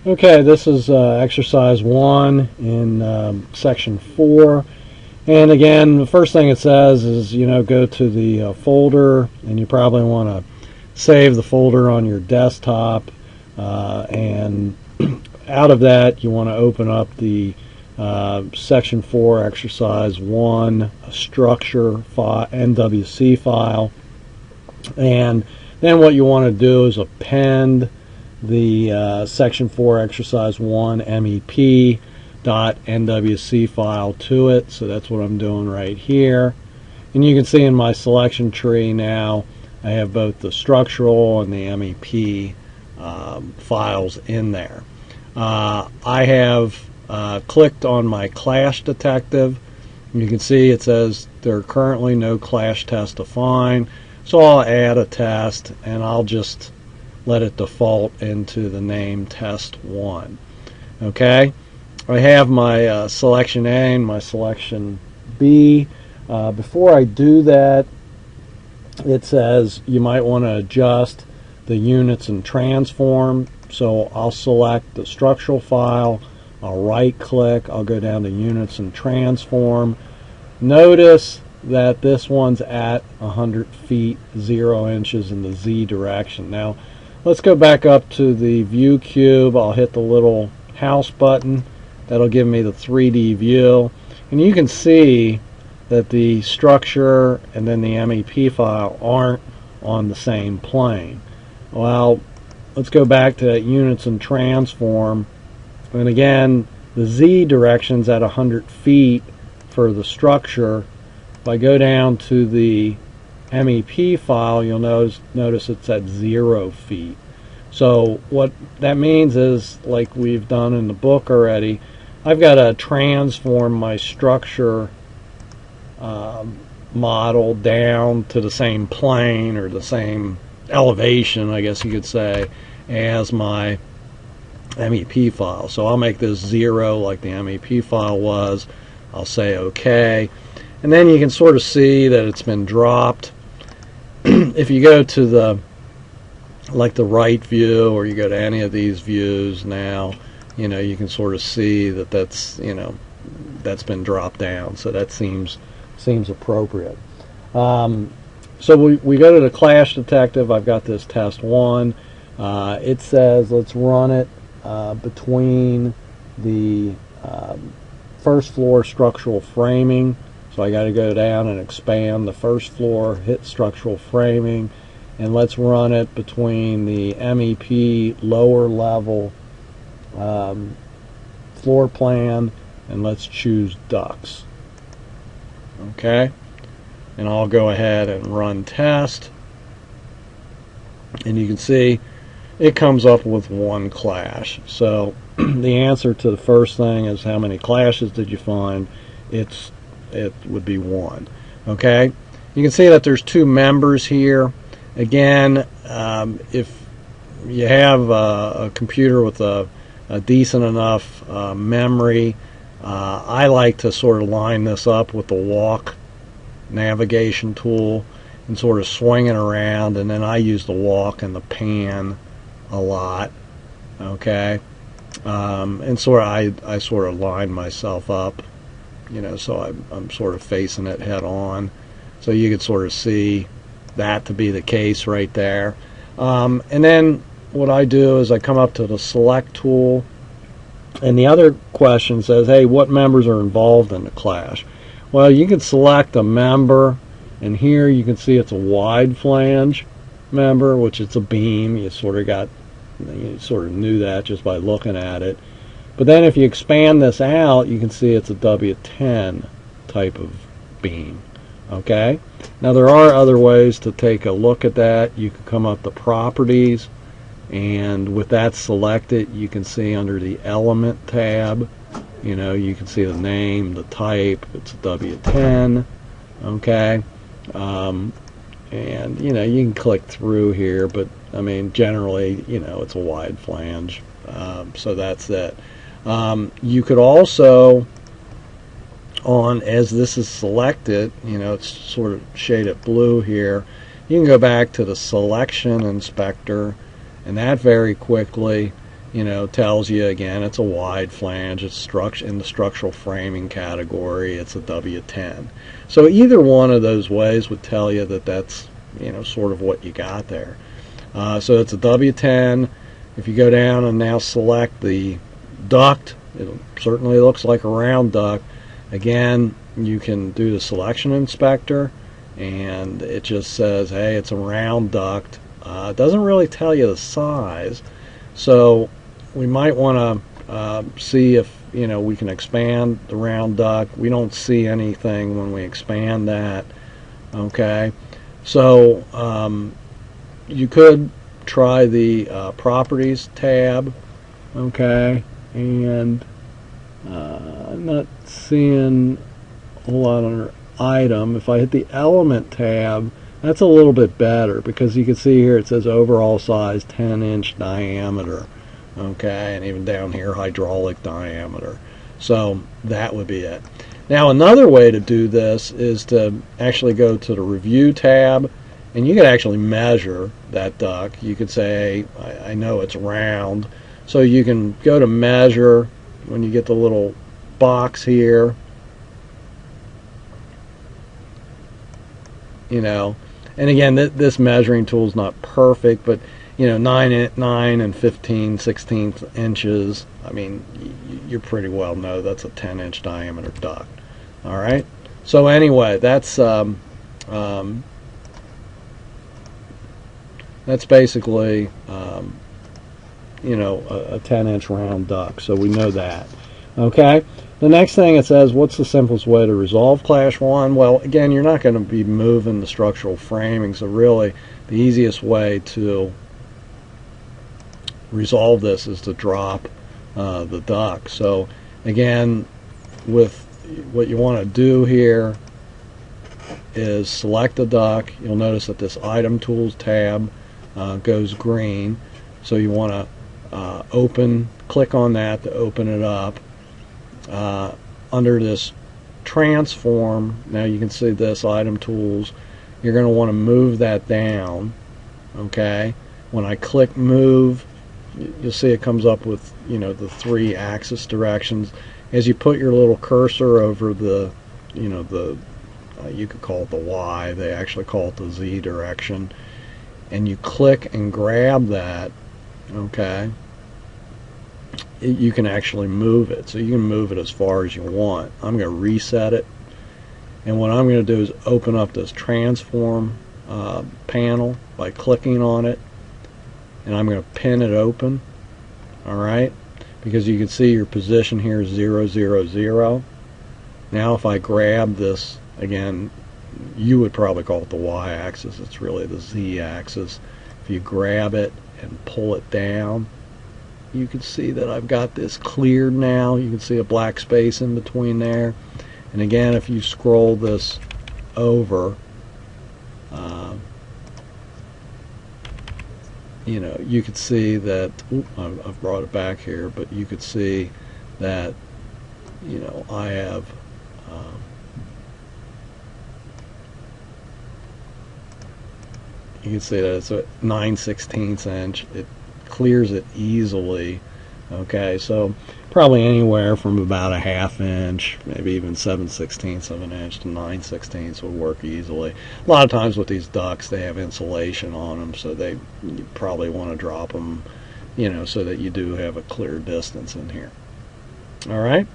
Okay, this is exercise 1 in section 4. And again, the first thing it says is, go to the folder, and you probably want to save the folder on your desktop. And out of that, you want to open up the section 4 exercise 1 structure NWC file. And then what you want to do is append the Section 4 Exercise 1 MEP.NWC file to it. So that's what I'm doing right here. And you can see in my selection tree now I have both the structural and the MEP files in there. I have clicked on my clash detective. You can see it says there are currently no clash tests defined. So I'll add a test, and I'll just let it default into the name test 1. Okay, I have my selection A and my selection B. Before I do that, it says you might want to adjust the units and transform. So I'll select the structural file, I'll right click, I'll go down to units and transform. Notice that this one's at 100 feet 0 inches in the Z direction. Now let's go back up to the view cube. I'll hit the little house button. That'll give me the 3D view. And you can see that the structure and then the MEP file aren't on the same plane. Well, let's go back to units and transform. And again, the Z direction's at 100 feet for the structure. If I go down to the MEP file, you'll notice it's at 0 feet. So what that means is, like we've done in the book already, I've got to transform my structure model down to the same plane or the same elevation, I guess you could say, as my MEP file. So I'll make this 0 like the MEP file was. I'll say OK. And then you can sort of see that it's been dropped. If you go to the right view, or you go to any of these views now, you can sort of see that that's been dropped down. So that seems appropriate. So we go to the clash detective. I've got this test 1. It says let's run it between the first floor structural framing. So I got to go down and expand the first floor, hit structural framing, and let's run it between the MEP lower level floor plan, and let's choose ducts. Okay, and I'll go ahead and run test, and you can see it comes up with 1 clash. So the answer to the first thing is how many clashes did you find? It would be 1. Okay, you can see that there's 2 members here. Again, if you have a computer with a decent enough memory, I like to sort of line this up with the walk navigation tool and sort of swing it around, and then I use the walk and the pan a lot. Okay, and I sort of line myself up, so I'm sort of facing it head on. So you could sort of see that to be the case right there. And then what I do is I come up to the select tool, and the other question says, hey, what members are involved in the clash? Well, you can select a member, and here you can see it's a wide flange member, which it's a beam. You sort of knew that just by looking at it. But then if you expand this out, you can see it's a W10 type of beam. Okay, now there are other ways to take a look at that. You can come up to properties, and with that selected, you can see under the element tab, you can see the name, the type. It's a W10. Okay, and you can click through here, but I mean generally it's a wide flange. So that's it. You could also, as this is selected, it's sort of shaded blue here, you can go back to the selection inspector, and that very quickly tells you again it's a wide flange. It's in the structural framing category. It's a W10. So either one of those ways would tell you that that's sort of what you got there. So it's a W10. If you go down and now select the duct, it certainly looks like a round duct. Again, you can do the selection inspector, and it just says, hey, it's a round duct. It doesn't really tell you the size, so we might want to see if we can expand the round duct. We don't see anything when we expand that. Okay, so you could try the properties tab. Okay, and I'm not seeing a whole lot under item. If I hit the element tab, that's a little bit better, because you can see here it says overall size 10-inch diameter. Okay, and even down here hydraulic diameter. So that would be it. Now another way to do this is to actually go to the review tab, and you can actually measure that duct. You could say, I know it's round, so you can go to measure when you get the little box here, and again, this measuring tool is not perfect, but 9 and 15/16 inches, I mean, you pretty well know that's a 10-inch diameter duct. All right, so anyway, that's basically a 10-inch round duct, so we know that. Okay, the next thing it says, what's the simplest way to resolve Clash 1? Well, again, you're not going to be moving the structural framing, so really the easiest way to resolve this is to drop the duct. So again, with what you want to do here is select the duct. You'll notice that this item tools tab goes green, so you want to click on that to open it up. Under this transform, now you can see this item tools, you're going to want to move that down. Okay, when I click move, you'll see it comes up with the 3 axis directions. As you put your little cursor over the you could call it the Y, they actually call it the Z direction, and you click and grab that, okay, you can actually move it. So you can move it as far as you want. I'm going to reset it, and what I'm going to do is open up this transform panel by clicking on it, and I'm going to pin it open. Alright, because you can see your position here is 0, 0, 0. Now if I grab this, again, you would probably call it the Y-axis, it's really the Z-axis. If you grab it and pull it down, you can see that I've got this cleared now. You can see a black space in between there. And again, if you scroll this over, you could see that, I've brought it back here, but you could see that, I have, you can see that it's a 9/16 inch. It clears it easily. Okay, so probably anywhere from about a 1/2 inch, maybe even 7/16 of an inch to 9/16 would work easily. A lot of times with these ducts, they have insulation on them, so you probably want to drop them, so that you do have a clear distance in here. All right.